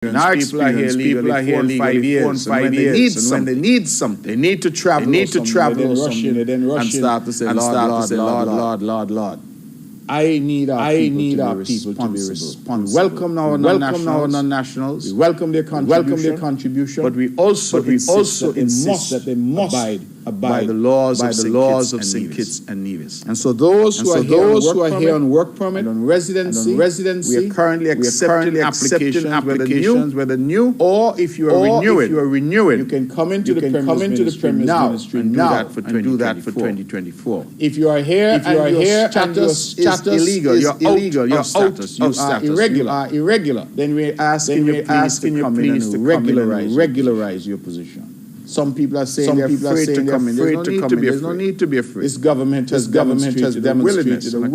Now people are here legally 5 years, and when they need something, they need to travel, they then rush in and start to say, Lord. I need our people to be responsible. We welcome our non-nationals. We welcome their contribution. But we also insist that they must abide by the laws of St. Kitts and Nevis. And so those who are here on work permit, on residency, we are currently accepting applications, whether new or if you are renewing, you can come into the Premier's Ministry now and do that for 2024. If you are here and your status is illegal, you're irregular, then we're asking you please to regularize your position. Some people are saying they're afraid to come in. There's no need to be afraid. This government has demonstrated a willingness and a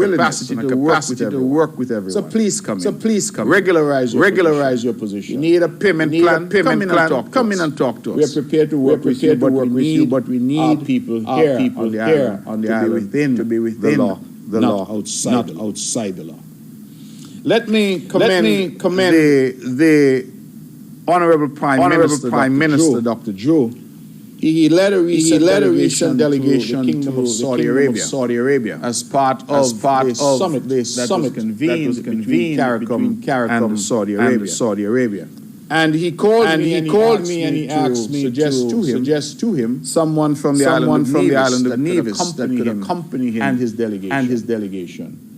capacity to work with everyone. So please come in. Regularize your position. You need a payment plan. Come in and talk to us. We are prepared to work with you, but we need our people here on the island to be within the law, not outside the law. Let me commend the Honorable Prime Minister, Dr. Joe. He led a recent delegation to the Kingdom of Saudi Arabia as part of the summit that was convened between CARICOM and Saudi Arabia. And he called me and he asked me to suggest to him someone from the island of Nevis that could accompany him and his delegation.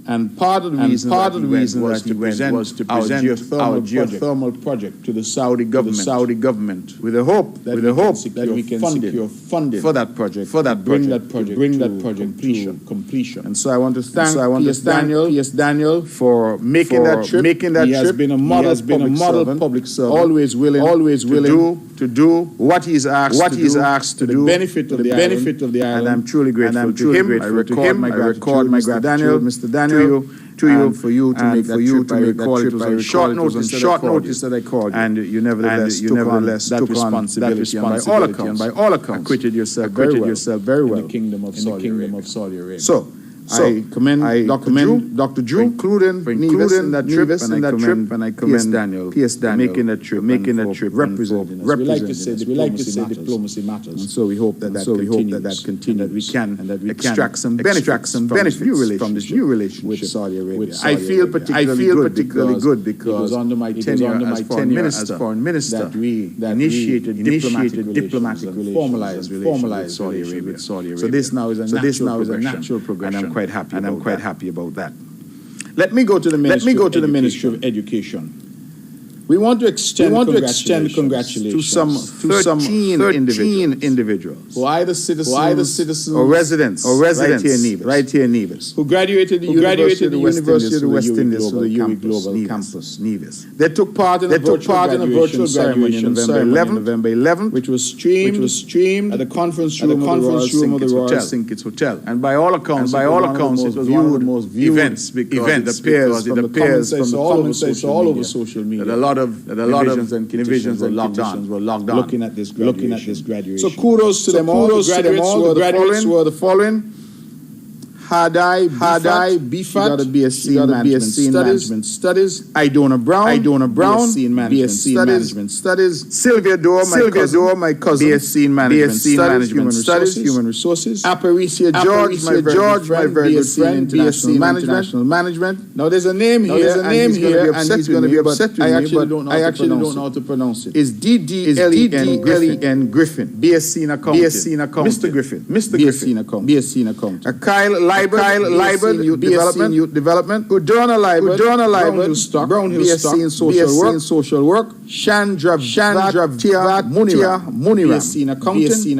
And part of the reason that he went was to present our geothermal project to the Saudi government with the hope that we can secure funding for that project, bring that project to completion. And so I want to thank Daniel for making that trip. He has been a model public servant, always willing to do what he's asked to do, the benefit of the island. And I'm truly grateful to him. I record my gratitude, Mr. Daniel, to you for you to make that trip. I recall it was on short notice that I called you, and you nevertheless took on that responsibility. And by all accounts, acquitted yourself very well in the Kingdom of Saudi Arabia. So I commend Dr. Drew, including Nevis in that trip, and I commend Daniel making that trip, representing us. We like to say diplomacy matters. And so we hope that continues, that we can extract some benefits from this new relationship with Saudi Arabia. I feel particularly good because under my tenure as foreign minister that we initiated diplomatic relations, formalized with Saudi Arabia. So this now is a natural progression. And I'm quite happy about that. Let me go to the Ministry of Education. We want to extend congratulations to some 13 individuals who are either citizens or residents right here in Nevis, who graduated the University of the West Indies to the UWI Campus, Nevis. They took part in a virtual ceremony on November 11th, which was streamed at the conference room of the Royal St. Kitts Hotel. And by all accounts, it was one of the most viewed events because it appears from the comments all over social media that a lot of divisions and conditions were locked down looking at this graduation. So kudos to them all. The graduates were the following: Hadai Bifat, got a BSc in Management Studies. Idona Brown, BSc in Management Studies. Sylvia Dorr, my cousin, BSc in Management Studies, Human Resources. Aparicia George, my very good friend, BSc in International Management. Now there's a name here, and he's going to be upset with me, I actually don't know how to pronounce it. It's D.D.L.E.N. Griffin, BSc in Accounting. Mr. Griffin, BSc in Accounting. Kyle Liber, Youth Development. Udona Liber, Brownhill Stock, BSc in Social Work. Chandra Munia, BSc in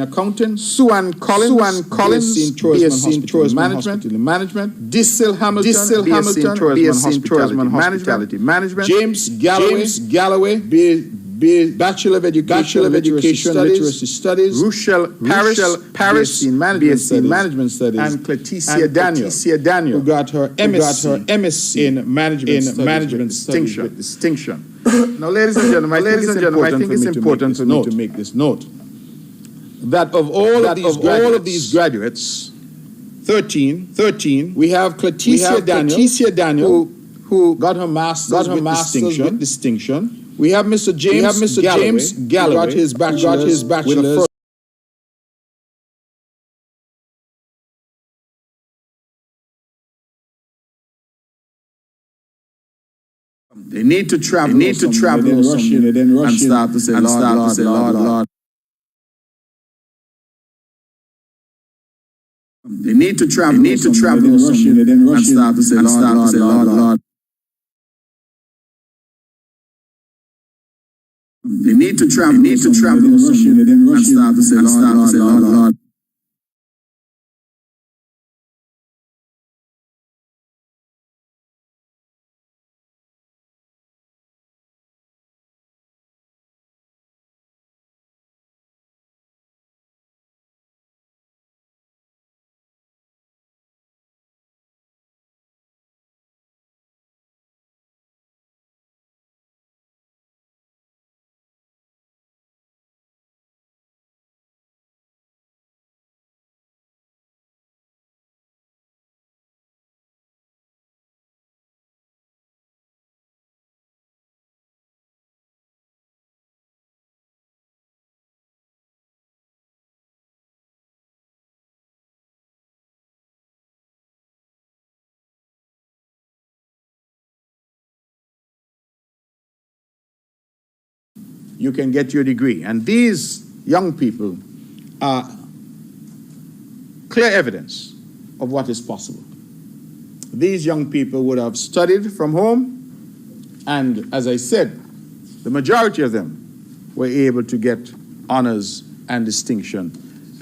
Accounting. Suan Collins, BSc in Tourism and Management. Dissil Hamilton, BSc in Tourism and Hospitality Management. James Galloway, Bachelor of Education, Literacy Studies, Rochelle Paris, BSc Management Studies, and Cleticia Daniel, who got her MSc in Management Studies with distinction. Now, ladies and gentlemen, I think it's important for me to make this note that of all of these graduates, 13, we have Cleticia Daniel, who got her master's with distinction. We have Mr. James Galloway, who got his bachelor's with a first. They need to travel. They then rush and start to say, Lord. They need to travel. And start to say, Lord. They need to travel. And start to say, Lord. You can get your degree. And these young people are clear evidence of what is possible. These young people would have studied from home, and as I said, the majority of them were able to get honors and distinction.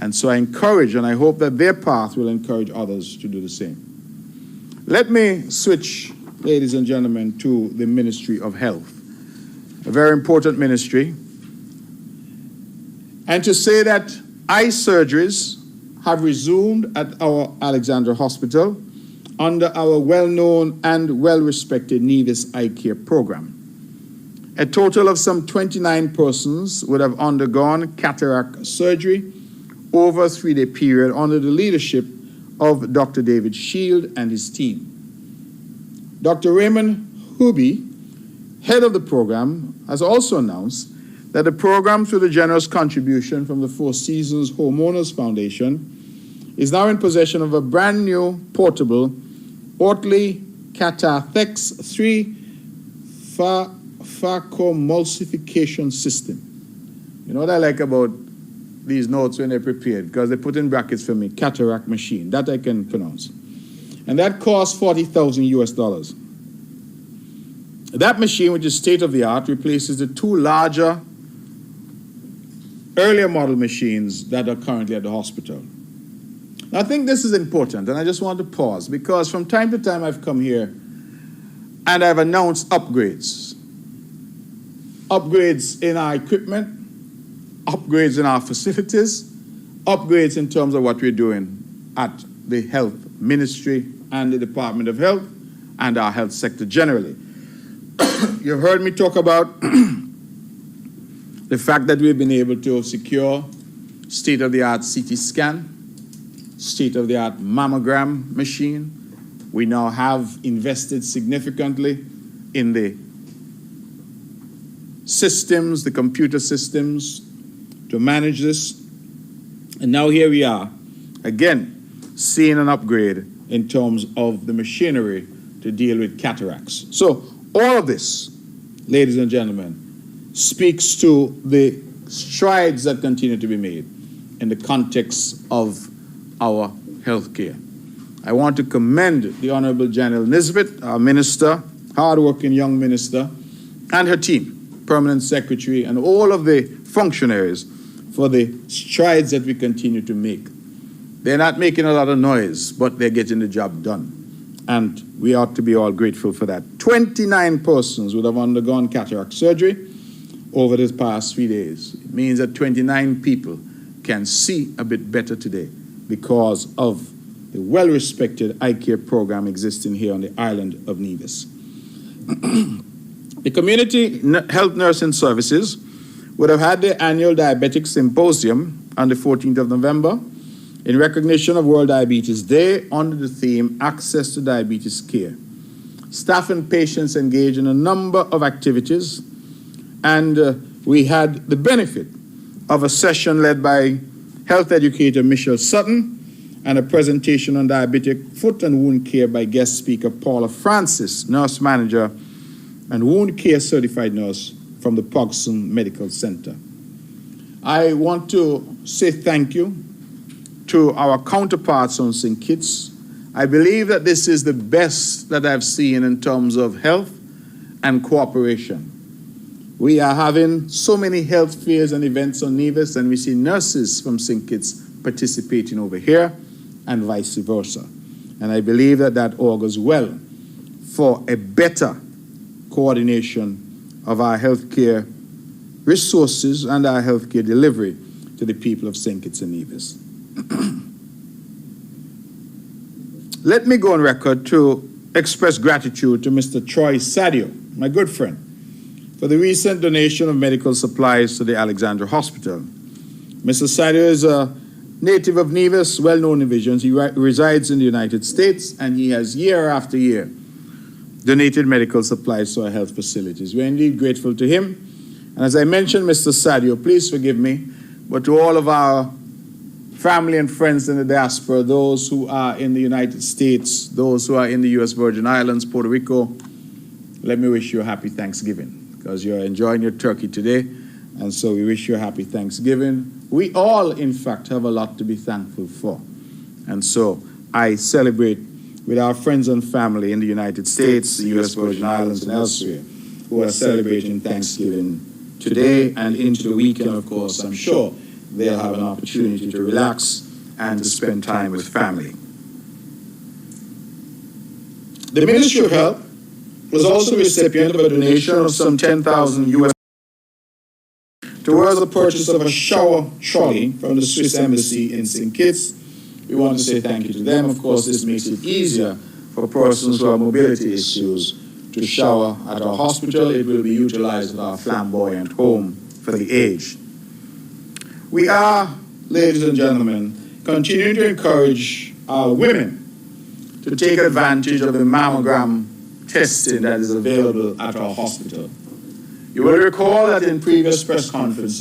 And so I encourage, and I hope that their path will encourage others to do the same. Let me switch, ladies and gentlemen, to the Ministry of Health. A very important ministry, and to say that eye surgeries have resumed at our Alexandra Hospital under our well-known and well-respected Nevis Eye Care program. A total of some 29 persons would have undergone cataract surgery over a 3-day period under the leadership of Dr. David Shield and his team. Dr. Raymond Huby, head of the program, has also announced that the program, through the generous contribution from the Four Seasons Homeowners Foundation, is now in possession of a brand new portable Oatley Catathex 3 phacoemulsification system. You know what I like about these notes when they're prepared? Because they put in brackets for me, cataract machine. That I can pronounce. And that costs $40,000. That machine, which is state-of-the-art, replaces the 2 larger, earlier model machines that are currently at the hospital. Now, I think this is important, and I just want to pause, because from time to time I've come here and I've announced upgrades. Upgrades in our equipment, upgrades in our facilities, upgrades in terms of what we're doing at the Health Ministry and the Department of Health and our health sector generally. You've heard me talk about the fact that we've been able to secure state-of-the-art CT scan, state-of-the-art mammogram machine. We now have invested significantly in the systems, the computer systems to manage this. And now here we are, again, seeing an upgrade in terms of the machinery to deal with cataracts. So all of this, ladies and gentlemen, speaks to the strides that continue to be made in the context of our health care. I want to commend the Honorable Janelle Nisbet, our minister, hardworking young minister, and her team, permanent secretary, and all of the functionaries for the strides that we continue to make. They're not making a lot of noise, but they're getting the job done. And we ought to be all grateful for that. 29 persons would have undergone cataract surgery over the past 3 days. It means that 29 people can see a bit better today because of the well-respected eye care program existing here on the island of Nevis. The Community Health Nursing Services would have had their annual Diabetic Symposium on the 14th of November in recognition of World Diabetes Day under the theme Access to Diabetes Care. Staff and patients engaged in a number of activities, and we had the benefit of a session led by health educator Michelle Sutton and a presentation on diabetic foot and wound care by guest speaker Paula Francis, nurse manager and wound care certified nurse from the Pogson Medical Center. I want to say thank you to our counterparts on St. Kitts. I believe that this is the best that I've seen in terms of health and cooperation. We are having so many health fairs and events on Nevis, and we see nurses from St. Kitts participating over here and vice versa. And I believe that that augurs well for a better coordination of our healthcare resources and our healthcare delivery to the people of St. Kitts and Nevis. Let me go on record to express gratitude to Mr. Troy Sadio, my good friend, for the recent donation of medical supplies to the Alexandra Hospital. Mr. Sadio is a native of Nevis, well-known in Visions. He resides in the United States, and he has year after year donated medical supplies to our health facilities. We're indeed grateful to him. And as I mentioned, Mr. Sadio, please forgive me, but to all of our family and friends in the diaspora, those who are in the United States, those who are in the U.S. Virgin Islands, Puerto Rico, let me wish you a happy Thanksgiving, because you're enjoying your turkey today, and so we wish you a happy Thanksgiving. We all, in fact, have a lot to be thankful for. And so I celebrate with our friends and family in the United States, the U.S. Virgin Islands, and elsewhere, who are celebrating Thanksgiving today and into the weekend, of course. I'm sure they'll have an opportunity to relax and to spend time with family. The Ministry of Health was also the recipient of a donation of some 10,000 US towards the purchase of a shower trolley from the Swiss Embassy in St. Kitts. We want to say thank you to them. Of course, this makes it easier for persons who have mobility issues to shower at our hospital. It will be utilized at our flamboyant home for the aged. We are, ladies and gentlemen, continuing to encourage our women to take advantage of the mammogram testing that is available at our hospital. You will recall that in previous press conferences,